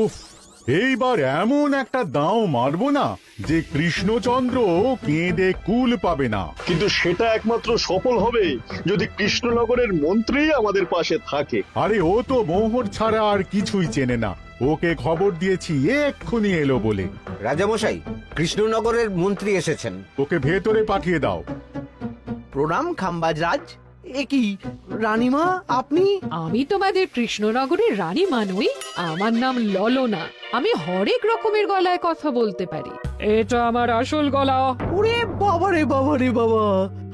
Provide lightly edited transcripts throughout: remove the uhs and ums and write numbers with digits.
উফ, এইবার এমন একটা দাও মারবো না যে কৃষ্ণচন্দ্র কেঁদে কুল পাবে না। কিন্তু সেটা একমাত্র সফল হবে যদি কৃষ্ণনগরের মন্ত্রী আমাদের পাশে থাকে। আরে ও তো মোহর ছাড়া আর কিছুই চেনে না। ওকে খবর দিয়েছি এক্ষুনি এলো বলে। রাজামশাই, কৃষ্ণনগরের মন্ত্রী এসেছেন। ওকে ভেতরে পাঠিয়ে দাও। প্রণাম খাম্বাজরাজ। এ কি রানীমা, আপনি? আমি তোমাদের কৃষ্ণনগরের রানী নই। আমার নাম ললনা। আমি হরেক রকমের গলায় কথা বলতে পারি। এটা আমার আসল গলা। ওরে বাবা রে বাবা রে বাবা,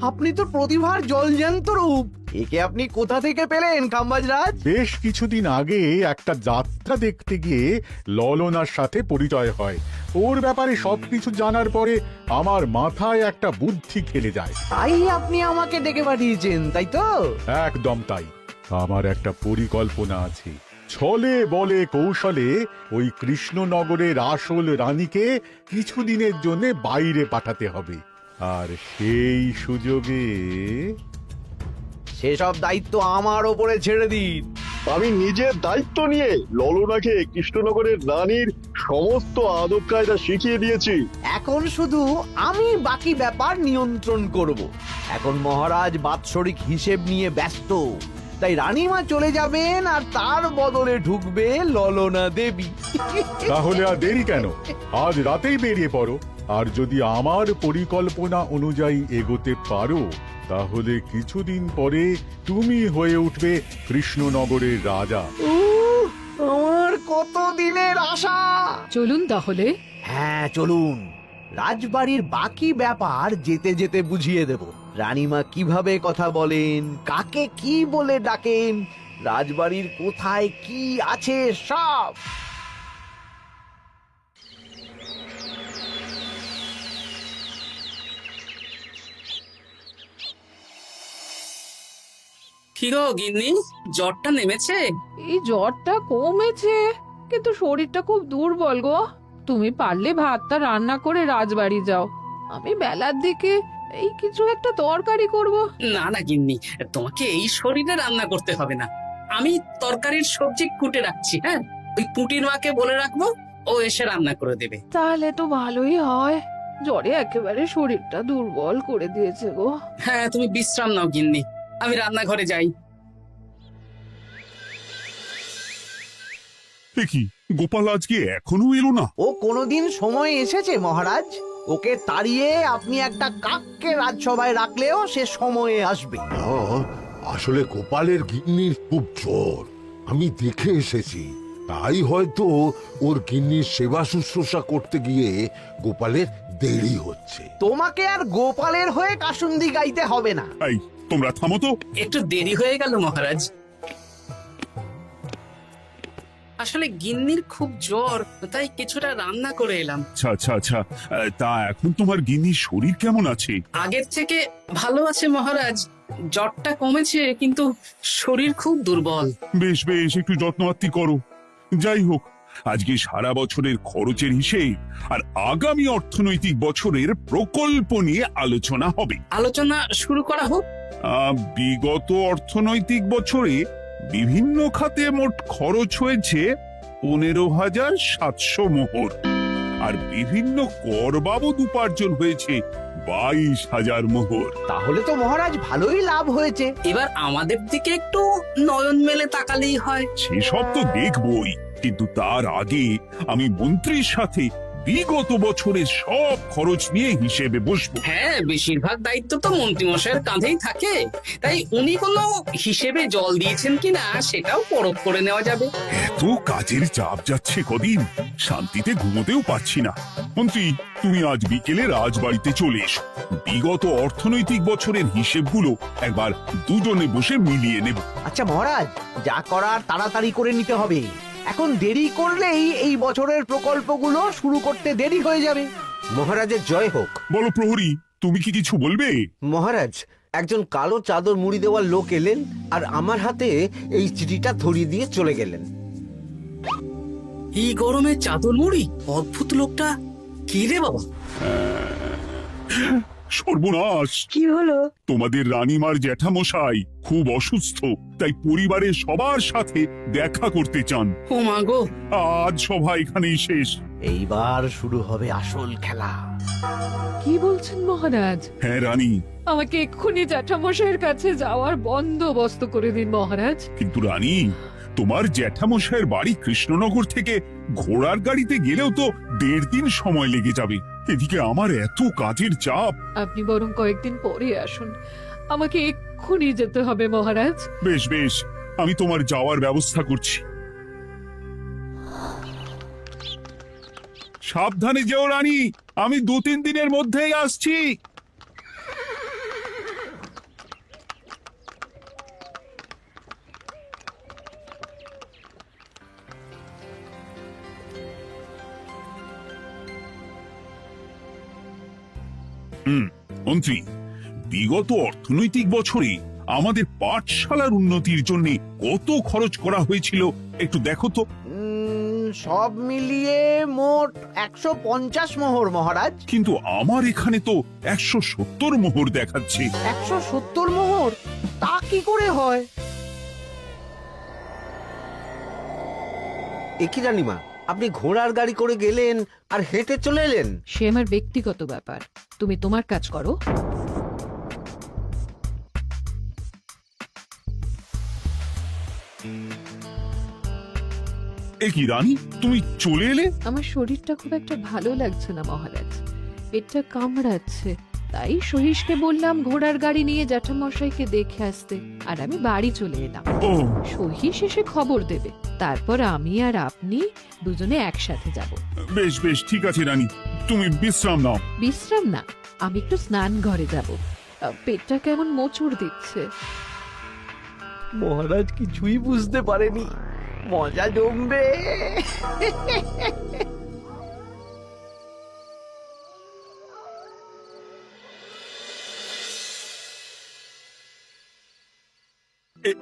আপনি তো প্রতিভার জলজ্যান্ত রূপ। একে আপনি কোথা থেকে পেলেন খাম্বাজরাজ? বেশ কিছুদিন আগে একটা যাত্রা দেখতে গিয়ে ললনার সাথে পরিচয় হয়। ওর ব্যাপারে সবকিছু জানার পরে আমার মাথায় একটা বুদ্ধি খেলে যায়। তাই আপনি আমাকে ডেকে পাঠিয়েছেন, তাই তো? একদম তাই। আমার একটা পরিকল্পনা আছে। ছলে বলে কৌশলে ওই কৃষ্ণনগরের আসল রানীকে কিছুদিনের জন্য বাইরে পাঠাতে হবে, আর সেই সুযোগে সেসব দায়িত্ব আমার ওপরে ছেড়ে দিন। আমি নিজের দায়িত্ব নিয়ে ললনাকে কৃষ্ণনগরের রানীর সমস্ত আদব কায়দা শিখিয়ে দিয়েছি। এখন শুধু আমি বাকি ব্যাপার নিয়ন্ত্রণ করব। এখন মহারাজ বাৎসরিক হিসেব নিয়ে ব্যস্ত, তাই রানীমা চলে যাবেন আর তার বদলে ঢুকবে ললনা দেবী। তাহলে আর দেরি কেন? আজ রাতেই বেরিয়ে পড়ো। আর যদি আমার পরিকল্পনা অনুযায়ী এগোতে পারো তাহলে কিছুদিন পরে তুমি হয়ে উঠবে কৃষ্ণনগরের রাজা। আমার কত দিনের আশা। চলুন তাহলে। হ্যাঁ চলুন। রাজবাড়ির বাকি ব্যাপার যেতে যেতে বুঝিয়ে দেব। রানীমা কিভাবে কথা বলেন, কাকে কি বলে ডাকেন, রাজবাড়ির কোথায় কি আছে সব। কি গো গিন্নি, জ্বরটা নেমেছে? এই জ্বরটা কমেছে, কিন্তু শরীরটা খুব দুর্বল গো। তুমি পারলে ভাতটা রান্না করে রাজবাড়ি যাও। আমি বেলার দিকে এই কিছু একটা তরকারি করব। না না গিন্নি, তোমাকে এই শরীরে রান্না করতে হবে না। আমি তরকারির সবজি কুটে রাখছি। হ্যাঁ, ওই পুটির মাকে বলে রাখবো, ও এসে রান্না করে দেবে। তাহলে তো ভালোই হয়। জ্বরে একেবারে শরীরটা দুর্বল করে দিয়েছে গো। হ্যাঁ, তুমি বিশ্রাম নাও গিন্নি, আমি রান্নাঘরে যাই। কি গোপাল আজকে এখনো এলো না? ও কোনোদিন সময় এসেছে মহারাজ? ওকে তাড়িয়ে আপনি একটা কাককে রাজসভায় রাখলেও সে সময়ে আসবে। আসলে গোপালের গিন্নির খুব জ্বর, আমি দেখে এসেছি। তাই হয়তো ওর গিন্নির সেবা শুশ্রূষা করতে গিয়ে গোপালের দেরি হচ্ছে। তোমাকে আর গোপালের হয়ে কাসুন্দি গাইতে হবে না। এই তোমরা থামো তো। একটু দেরি হয়ে গেল মহারাজ। আসলে গিন্নির খুব জ্বর, তাই কিছুটা রান্না করে এলাম। আচ্ছা আচ্ছা আচ্ছা, তা এখন তোমার গিন্নির শরীর কেমন আছে? আগের থেকে ভালো আছে মহারাজ। জ্বরটা কমেছে, কিন্তু শরীর খুব দুর্বল। বেশ বেশ, একটু যত্নআত্তি করো। যাই হোক, আজকে সারা বছরের খরচের হিসেব আর আগামী অর্থনৈতিক বছরের প্রকল্প নিয়ে আলোচনা হবে। আলোচনা শুরু করা হোক। বিগত অর্থনৈতিক বছরে বিভিন্ন খাতে মোট খরচ হয়েছে 15,700 মোহর, আর বিভিন্ন কর বাবদ উপার্জন হয়েছে 22,000 মোহর। তাহলে তো মহারাজ ভালোই লাভ হয়েছে। এবার আমাদের দিকে একটু নয়ন মেলে তাকালেই হয়। সেসব তো দেখবই, কিন্তু তার আগে আমি মন্ত্রীর সাথে বিগত বছরের সব খরচ নিয়ে হিসেবে বসবো। হ্যাঁ, বেশিরভাগ দায়িত্ব তো মন্ত্রীমশাইয়ের কাঁধেই থাকে, তাই উনি কোনো হিসেবে জল দিয়েছেন কিনা সেটাও পরখ করে নেওয়া যাবে। এত কাজের চাপ যাচ্ছে কদিন, শান্তিতে ঘুমোতেও পাচ্ছি না। মন্ত্রী, তুমি আজ বিকেলে রাজবাড়িতে চলে এসো। বিগত অর্থনৈতিক বছরের হিসেবগুলো একবার দুজনে বসে মিলিয়ে নেব। আচ্ছা মহারাজ, যা করার তাড়াতাড়ি করে নিতে হবে। এখন দেরি করলেই এই বছরের প্রকল্পগুলো শুরু করতে দেরি হয়ে যাবে। মহারাজের জয় হোক। বলো প্রহরী, তুমি কি কিছু বলবে? মহারাজ, একজন কালো চাদর মুড়ি দেওয়ার লোক এলেন আর আমার হাতে এই চিঠিটা ধরিয়ে দিয়ে চলে গেলেন। এই গরমে চাদর মুড়ি? অদ্ভুত লোকটা। কি রে বাবা? সর্বনাশ! কি হলো? তোমাদের রানীমার জ্যাঠামশাই খুব অসুস্থ, তাই পরিবারের সবার সাথে দেখা করতে চান। ও মা গো, আজ সভা এখানেই শেষ। এইবার শুরু হবে আসল খেলা। কি বলছেন মহারাজ? হ্যাঁ রানী, আমাকে এক্ষুনি জ্যাঠামশাইয়ের কাছে যাওয়ার বন্দোবস্ত করে দিন মহারাজ। কিন্তু রানী, তোমার জ্যাঠামশাইয়ের বাড়ি কৃষ্ণনগর থেকে ঘোড়ার গাড়িতে গেলেও তো 1.5 দিন সময় লেগে যাবে। এদিকে আমার এত কাজের চাপ। আপনি বরং কয়েকদিন পরে আসুন, আমাকে এক্ষুনি যেতে হবে মহারাজ। বেশ বেশ, আমি তোমার যাওয়ার ব্যবস্থা করছি। সাবধানে যেও রানী, আমি 2-3 দিনের মধ্যেই আসছি। মন্ত্রী, বিগত অর্থনৈতিক বছরে আমাদের পাঠশালার উন্নতির জন্য কত খরচ করা হয়েছিল একটু দেখো তো। সব মিলিয়ে মোট 150 মোহর মহারাজ। কিন্তু আমার এখানে তো 170 মোহর দেখাচ্ছে। 170 মোহর? তা কি করে হয়? একই রানীমা, আপনি ঘোড়ার গাড়ি করে গেলেন আর হেঁটে চলে এলেন? সে আমার ব্যক্তিগত ব্যাপার, তুমি তোমার কাজ করো। এ কি রানী, তুমি চলে এলে? আমার শরীরটা খুব একটা ভালো লাগছে না মহারাজ, পেটটা কামড়াচ্ছে, তাই সহিসকে বললাম ঘোড়ার গাড়ি নিয়ে জ্যাঠামশাইকে দেখে আসতে, আর আমি বাড়ি চলে এলাম। ও, সহিস এসে খবর দেবে, তারপর আমি আর আপনি দুজনে একসাথে যাব। বেশ বেশ, ঠিক আছে রানী, তুমি বিশ্রাম নাও। বিশ্রাম না, আমি একটু স্নান ঘরে যাব, পেটটা কেমন মোচড় দিচ্ছে। মহারাজ কিছুই বুঝতে পারেনি, মজা জমবে।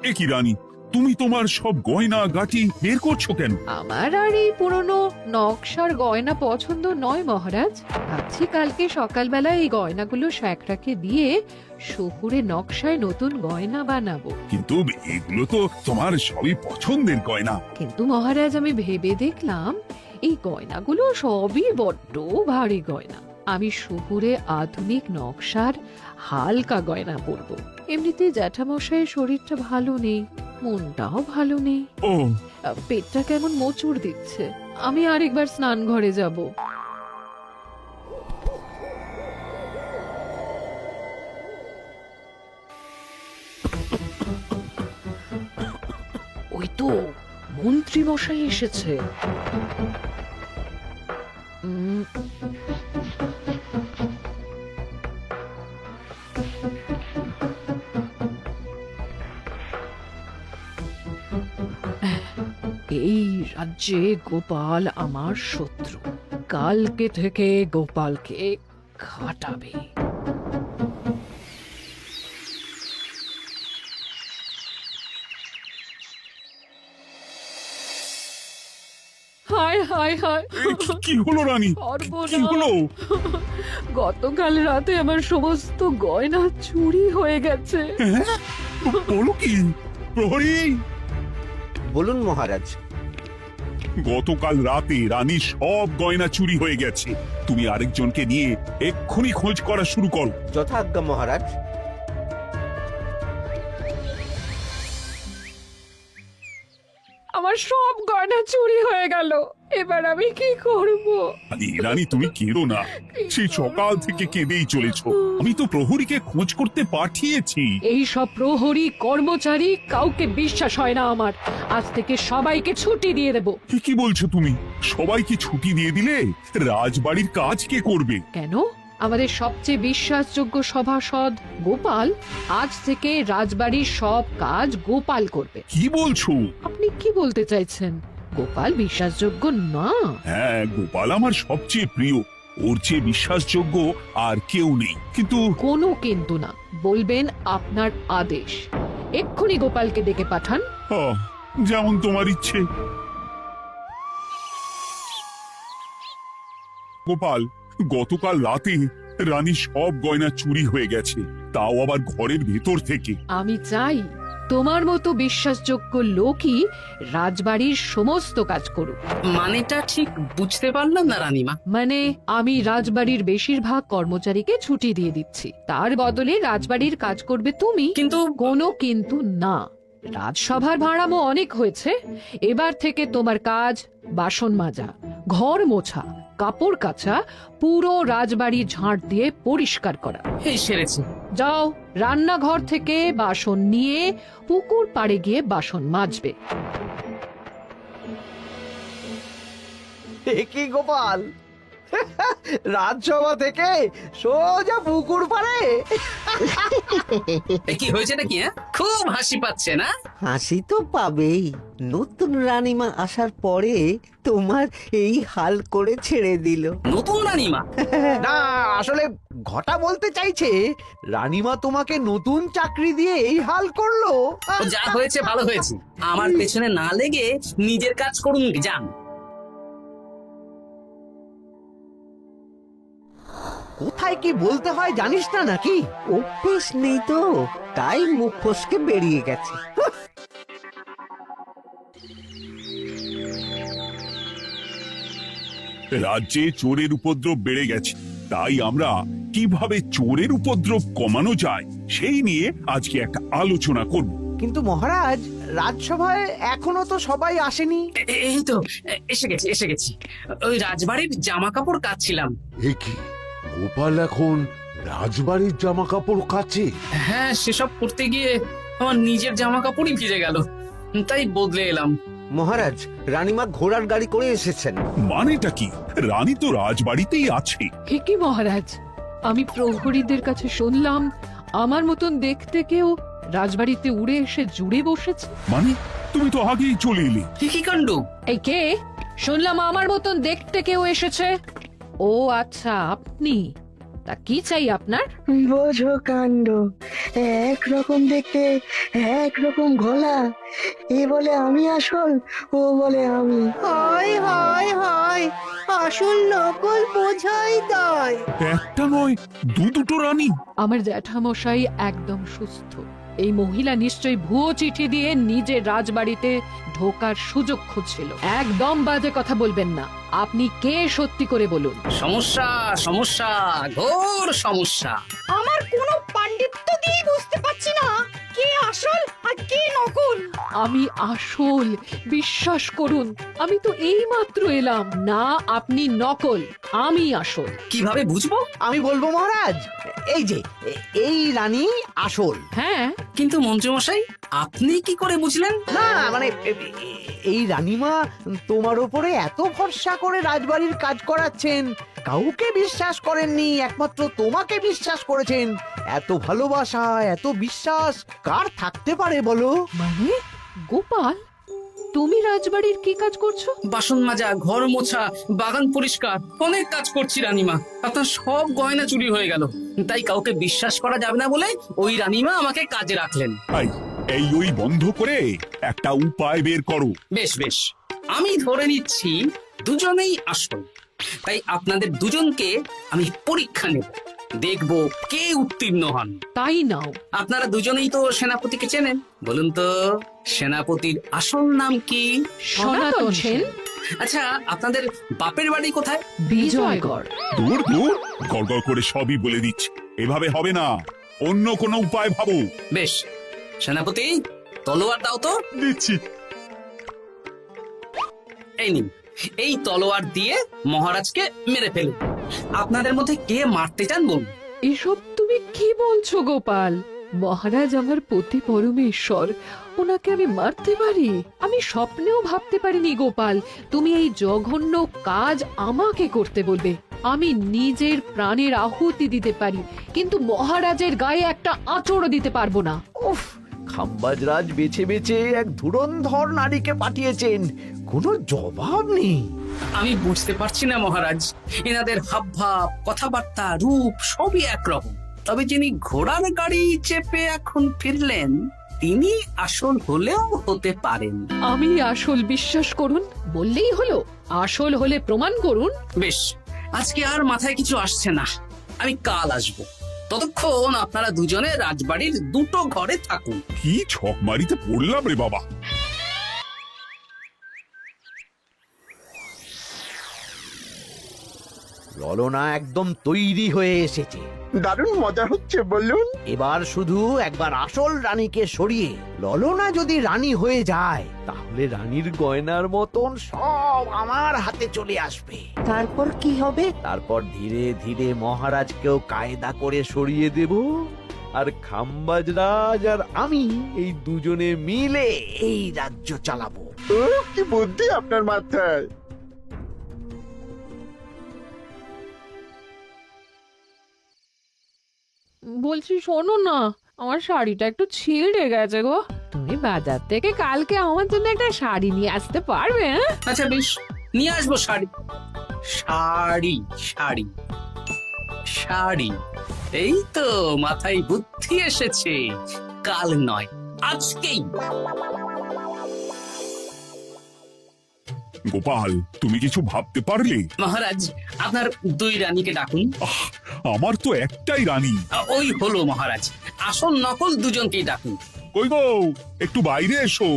এ কি রানী, তুমি তোমার সব গয়না গাটি বের করছো কেন? আমার আর এই পুরনো নকশার গয়না পছন্দ নয় মহারাজ, ভাবছি কালকে সকালবেলা এই গয়নাগুলো শ্যাকরাকে দিয়ে শহুরে নকশায় নতুন গয়না বানাবো। কিন্তু এগুলো তো তোমার সবই পছন্দের গয়না। কিন্তু মহারাজ, আমি ভেবে দেখলাম এই গয়নাগুলো সবই বড্ড ভারী গয়না, আমি শহুরে আধুনিক নকশার হালকা গয়না পরবো। এমনিতে জ্যাঠামশাইয়ের শরীরটা ভালো নেই, মনটাও ভালো নেই, ও, পেটটা কেমন মোচড় দিচ্ছে, আমি আরেকবার স্নান ঘরে যাব। ওই তো মন্ত্রী মশাই এসেছে। এই রাজ্যে গোপাল আমার শত্রু, কালকে থেকে গোপালকে খাটাবে। হায় হায় হায়, কি হলো রানী, কি হলো? গতকাল রাতে আমার সমস্ত গয়না চুরি হয়ে গেছে। হ্যাঁ? বলো কি? প্রহরী, বলুন মহারাজ। গতকাল রাতে রানীর সব গয়না চুরি হয়ে গেছে। তুমি আরেকজনকে নিয়ে এক্ষুনি খোঁজ করা শুরু করো। যথাজ্ঞা মহারাজ। আমার সব গয়না চুরি হয়ে গেল, এবার আমি কি করব? রানী, তুমি কেঁদো না, সেই সকাল থেকে কেঁদেই চলেছ। আমি তো প্রহরীকে খোঁজ করতে পাঠিয়েছি। এই সব প্রহরী কর্মচারী কাউকে বিশ্বাস হয় না আমার, আজ থেকে সবাইকে ছুটি দিয়ে দেব। কি বলছো তুমি? সবাইকে ছুটি দিয়ে দিলে রাজবাড়ির কাজ কে করবে? কেন? আমাদের সবচেয়ে বিশ্বাসযোগ্য সভাসদ গোপাল আজ থেকে রাজবাড়ির সব কাজ গোপাল করবে। কি বলছো? আপনি কি বলতে চাইছেন? গোপাল বিশ্বাসযোগ্য না? হ্যাঁ, গোপাল আমার সবচেয়ে প্রিয়, ওর চেয়ে বিশ্বাসযোগ্য আর কেউ নেই। কিন্তু কোনো কিন্তু না, বলবেন আপনার আদেশ। এক্ষুনি গোপালকে ডেকে পাঠান। যেমন তোমার ইচ্ছে। গোপাল, গতকাল রাতে রানীর সব গয়না চুরি হয়ে গেছে, তাও আবার ঘরের ভেতর থেকে। আমি চাই তোমার মতো বিশ্বাসযোগ্য লোকই রাজবাড়ির সমস্ত কাজ করুক। মানেটা ঠিক বুঝতে পারলাম না রানীমা। মানে আমি রাজবাড়ির বেশিরভাগ কর্মচারীকে ছুটি দিয়ে দিচ্ছি, তার বদলে রাজবাড়ির কাজ করবে তুমি। কিন্তু কোনো কিন্তু না। রাজসভার ভাড়ামো অনেক হয়েছে, এবার থেকে তোমার কাজ বাসন মাজা, ঘর মোছা, কাপড় কাচা, পুরো রাজবাড়ি ঝাঁট দিয়ে পরিষ্কার করা। এই সেরেছে। যাও, রান্নাঘর থেকে বাসন নিয়ে পুকুর পাড়ে গিয়ে বাসন মাজবে। এ কি গোপাল, রাজসভা থেকে সোজা পুকুর পাড়ে? কি হয়েছে নাকি? খুব হাসি পাচ্ছে না? হাসি তো পাবেই, নতুন রানীমা আসার পরে তোমার এই হাল করে ছেড়ে দিল। নতুন রানীমা? না, আসলে ঘটা বলতে চাইছে রানীমা তোমাকে নতুন চাকরি দিয়ে এই হাল করলো। ও যা হয়েছে ভালো হয়েছে, আমার পেছনে না লেগে নিজের কাজ করুন যান। কোথায় কি বলতে হয় জানিস না নাকি? অভ্যেস নেই তো, তাই মুখ ফসকে বেরিয়ে গেছে। রাজ্যে চোরের উপদ্রব বেড়ে গেছে, তাই আমরা কিভাবে চোরের উপদ্রব কমানো যায় সেই নিয়ে আজকে একটা আলোচনা করব। কিন্তু মহারাজ, রাজসভায় এখনো তো সবাই আসেনি। এই তো এসে গেছি। ওই রাজবাড়ির জামা কাপড় কাচ্ছিলাম। এ কি, গোপাল এখন রাজবাড়ির জামা কাপড় কাচে? হ্যাঁ, সেসব করতে গিয়ে আমার নিজের জামা কাপড়ই ভিজে গেল, তাই বদলে এলাম। মহারাজ, রানীমা ঘোড়ার গাড়ি করে এসেছেন। মানেটা কি? রানী তো রাজবাড়িতেই আছে। হে কি মহারাজ, আমি প্রহরীদের কাছে শুনলাম আমার মতন দেখতে কেউ রাজবাড়িতে উড়ে এসে জুড়ে বসেছে। মানে তুমি তো আগেই চলে এলে। কি কাণ্ড! এই কে? শুনলাম আমার মতন দেখতে কেউ এসেছে। ও আচ্ছা, আপনি। তা কি চাই আপনার? বোঝো কাণ্ড, একরকম দেখতে একরকম গলা, এ বলে আমি আসল, ও বলে আমি। হায় হায় হায়, আসল নকল বোঝাই দায়। একটা নয়, দুটো রানী। আমার জ্যাঠামশাই একদম সুস্থ। এই মহিলা নিশ্চয়ই ভুয়ো চিঠি দিয়ে নিজের রাজবাড়িতে ঢোকার সুযোগ খুঁজছিল। একদম বাজে কথা বলবেন না। আপনি কে সত্যি করে বলুন। সমস্যা সমস্যা, ঘোর সমস্যা। আমার কোনো পাণ্ডিত্য দিয়ে বুঝতে পারছি না কে আসল আর কে নকল। আমি আসল, বিশ্বাস করুন। আমি তো এই মাত্র এলাম। না, আপনি নকল, আমি আসল। কিভাবে বুঝবো? আমি বলবো মহারাজ, এই যে এই রানী আসল। হ্যাঁ, কিন্তু মন্ত্রীমশাই, আপনি কি করে বুঝলেন? না মানে এই রানীমা তোমার উপরে এত ভরসা করে রাজবাড়ির কাজ করাচ্ছেন, কাউকে বিশ্বাস করেননি, একমাত্র তোমাকে বিশ্বাস করেছেন। এত ভালোবাসা, এত বিশ্বাস কার থাকতে পারে বলো? মানে গোপাল, তুমি রাজবাড়ির কি কাজ করছো? বাসন মাজা, ঘর মোছা, বাগান পরিষ্কার, অনেক কাজ করছি রানীমা। আপনার সব গয়না চুরি হয়ে গেল, তাই কাউকে বিশ্বাস করা যাবে না বলে ওই রানীমা আমাকে কাজে রাখলেন। এই ওই বন্ধ করে একটা উপায় বের করো। বেশ বেশ, আমি ধরে নিচ্ছি দুজনেই আসল। তাই আপনাদের দুজনকে আমি পরীক্ষা নেব, দেখব কে উত্তীর্ণ হন। তাই নাও। আপনারা দুজনেই তো সেনাপতিকে চেনেন, বলুন তো সেনাপতির আসল নাম কি? সনাতন সেন। আচ্ছা, আপনাদের বাপের বাড়ি কোথায়? বিজয়গড়। দূর দূর, গড়গড় করে সবই বলে দিচ্ছে। এভাবে হবে না, অন্য কোনো উপায় ভাবো। বেশ, সেনাপতি তলোয়ার দাও তো। দিচ্ছি। এই নিন, এই তলোয়ার দিয়ে মহারাজকে মেরে ফেলুন। আপনাদের মধ্যে কে মারতে চান বলুন। এসব তুমি কি বলছো গোপাল? মহারাজ আমার পতি পরমেশ্বর, ওনাকে আমি মারতে পারি? আমি স্বপ্নেও ভাবতে পারিনি গোপাল তুমি এই জঘন্য কাজ আমাকে করতে বলবে। আমি নিজের প্রাণের আহুতি দিতে পারি, কিন্তু মহারাজের গায়ে একটা আঁচড়ও দিতে পারবো না। উফ, খাম্বাজরাজ বেছে বেছে এক ধুরন্ধর নারীকে পাঠিয়েছেন, কোনো জবাব নেই। আমি বুঝতে পারছি না মহারাজ, এনাদের হাবভাব, কথাবার্তা, রূপ সবই একরকম। তবে যিনি ঘোড়ার গাড়ি চেপে এখন ফিরলেন, তিনি আসল হলেও হতে পারেন। আমি আসল, বিশ্বাস করুন। বললেই হলো? আসল হলে প্রমাণ করুন। বেশ, আজকে আর মাথায় কিছু আসছে না। আমি কাল আসবো। ততক্ষণ আপনারা দুজনে রাজবাড়ির দুটো ঘরে থাকুন। কি ছকমারিতে পড়লাম রে বাবা। ললনা একদম তৈরি হয়ে এসেছে। দারুণ মজা হচ্ছে বলুন। এবার শুধু একবার আসল রানীকে সরিয়ে ললনা যদি রানী হয়ে যায়, তাহলে রানীর গয়নার মতন সব আমার হাতে চলে আসবে। তারপর কি হবে? তারপর ধীরে ধীরে মহারাজকেও কায়দা করে সরিয়ে দেব, আর খাম্বাজ রাজ আর আমি এই দুজনে মিলে এই রাজ্য চালাবো। কি বুদ্ধি আপনার মাথায়। বলছি শোনো না, আমার শাড়িটা একটু ছিঁড়ে গেছে গো। তুমি বাজার থেকে কালকে আমার জন্য একটা শাড়ি নিয়ে আসতে পারবে? হ্যাঁ? আচ্ছা বেশ, নিয়ে আসবো শাড়ি। শাড়ি শাড়ি শাড়ি, এই তো মাথায় বুদ্ধি এসেছে। কাল নয়, আজকেই। গোপাল, তুমি কিছু ভাবতে পারলে? মহারাজ, আপনার দুই রানীকে ডাকুন। আমার তো একটাই রানী। ওই হলো মহারাজ, আসল নকল দুজনকেই ডাকুন। কই গো, একটু বাইরে এসো।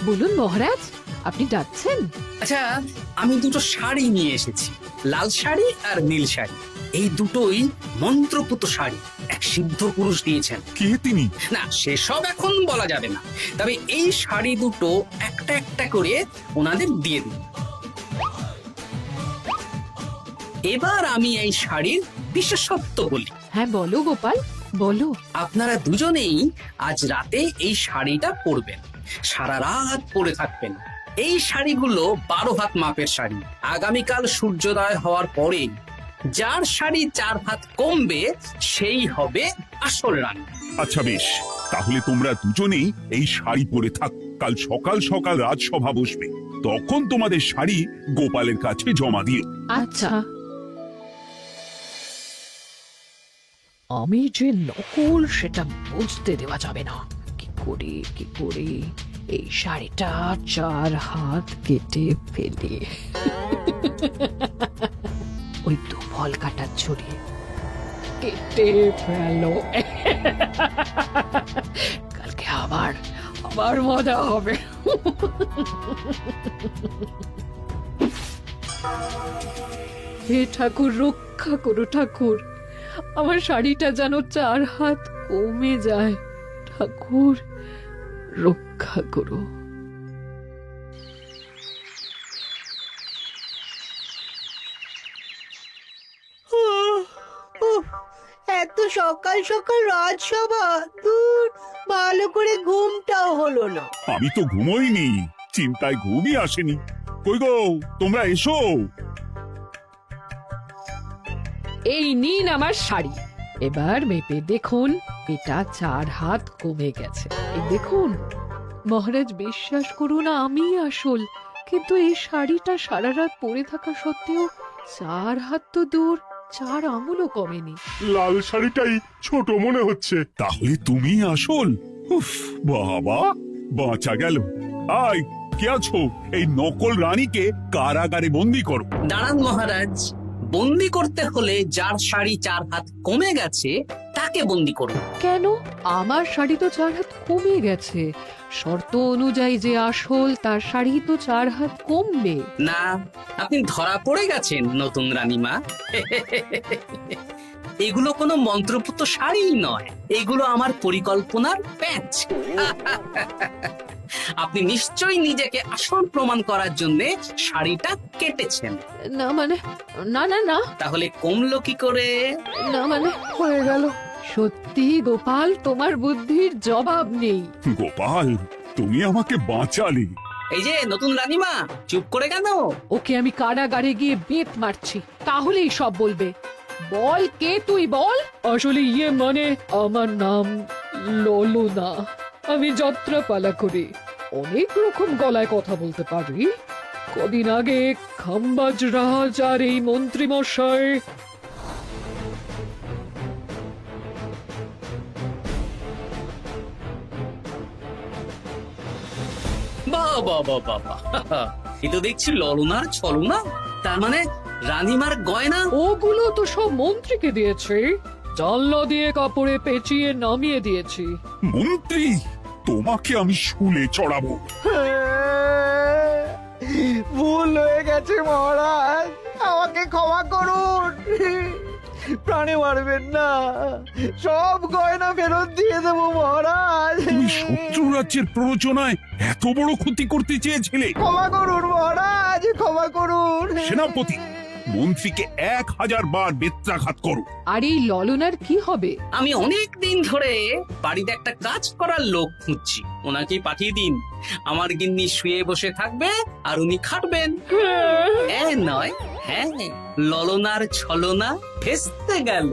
বলুন মহারাজ, আপনি ডাকছেন? আচ্ছা, আমি দুটো শাড়ি নিয়ে এসেছি, লাল শাড়ি আর নীল শাড়ি। এই দুটোই মন্ত্রপুত শাড়ি, এক সিদ্ধ পুরুষ দিয়েছেন। কে তিনি? না, সেসব এখন বলা যাবে না, তবে এই শাড়ি দুটো একটা একটা করে ওনাদের দিয়ে দিন। এবার আমি এই শাড়ির বিশেষত্ব বলি। হ্যাঁ বলো গোপাল, বলো। আপনারা দুজনেই আজ রাতে এই শাড়িটা পরবেন, সারা রাত পরে থাকবেন। এই শাড়িগুলো 12 হাত মাপের শাড়ি। আগামীকাল সূর্যোদয় হওয়ার পরে যার শাড়ি 4 হাত কমবে সেই হবে আসল রানী। আচ্ছা বেশ, তাহলে তোমরা দুজনেই এই শাড়ি পরে থাক। কাল সকাল সকাল রাজসভা বসবে, তখন তোমাদের শাড়ি গোপালের কাছে জমা দিও। আচ্ছা। আমি যে নকল সেটা বুঝতে দেওয়া যাবে না। কি করে এই শাড়িটা 4 হাত কেটে ফেলে ওই দু ফল কাটার ছড়িয়ে কেটে ফেলো। কালকে আবার মজা হবে। হে ঠাকুর, রক্ষা করো ঠাকুর, আমার শাড়িটা যেন 4 হাত কমে যায়। ঠাকুর রক্ষা করো। এত সকাল সকাল রাজসভা, দূর, ভালো করে ঘুমটাও হলো না। আমি তো ঘুমোইনি, চিন্তায় ঘুমই আসেনি। কই গো, তোমরা এসো। এই নিন আমার শাড়ি, এবার মেপে দেখুন এটা 4 হাত কমে গেছে। এই দেখুন মহারাজ, বিশ্বাস করুন আমি আসল, কিন্তু এই শাড়িটা সারা রাত পরে থাকা সত্ত্বেও 4 হাত তো দূর, 4 আঙুলও কমেনি। লাল শাড়িটাই ছোট মনে হচ্ছে। তাহলে তুমি আসল? উফ, বাবা, বাঁচা গেল। আয়, কে আছো? এই নকল রানীকে কারাগারে বন্দি করো। দাঁড়ান মহারাজ, বন্দি করতে হলে যার শাড়ি 4 হাত কমে গেছে তাকে বন্দি করুন। কেন? আমার শাড়ি তো 4 হাত কমে গেছে। শর্ত অনুযায়ী যে আসল তার শাড়ি তো 4 হাত কমবে না, আপনি ধরা পড়ে গেছেন নতুন রানীমা। এগুলো কোনো মন্ত্রপুত শাড়ি নয়, এগুলো আমার পরিকল্পনার প্যাচ। আপনি নিশ্চয়ই নিজেকে আসল প্রমাণ করার জন্য শাড়িটা কেটেছেন। না মানে, না না না, তাহলে কমলো কি করে? না মানে হয়ে গেল। সত্যি গোপাল, তোমার বুদ্ধির জবাব নেই। গোপাল, তুমি আমাকে বাঁচালে। এই যে নতুন রানীমা, চুপ করে কেন? ওকে আমি কারাগারে গিয়ে বেত মারছি, তাহলেই সব বলবে। বল, কে তুই বল। আসলে মানে আমার নাম ললনা, আমি যাত্রাপালা করি, অনেক রকম গলায় কথা বলতে পারি। কদিন আগে খাম্বাজ রাজ আর এই মন্ত্রী মশাই বাবা বাবা বাবা, এ তো দেখছি ললনার ছলনা। তার মানে রানীমার গয়না? ওগুলো তো সব মন্ত্রীকে দিয়েছি, জানলা দিয়ে কাপড়ে পেঁচিয়ে নামিয়ে দিয়েছি। মন্ত্রী, তোমাকে আমি শুলে চড়াবো। ভুল হয়ে গেছে মহারাজ, আমাকে ক্ষমা করুন। প্রাণে মারবেন না, সব গয়না ফেরত দিয়ে দেবো মহারাজ। তুমি শত্রু রাজ্যের প্ররোচনায় এত বড় ক্ষতি করতে চেয়েছিলে? ক্ষমা করুন মহারাজ, ক্ষমা করুন। সেনাপতি, মন্ত্রীকে 1000 বার বেত্রাঘাত করো। আর এই ললনার কি হবে? আমি অনেক দিন ধরে বাড়িতে একটা কাজ করার লোক খুঁজছি, ওনাকেই পাঠিয়ে দিন। আমার গিন্নি শুয়ে বসে থাকবে আর উনি খাটবেন। নয়, হ্যাঁ, ললনার ছলনা ভেস্তে গেল।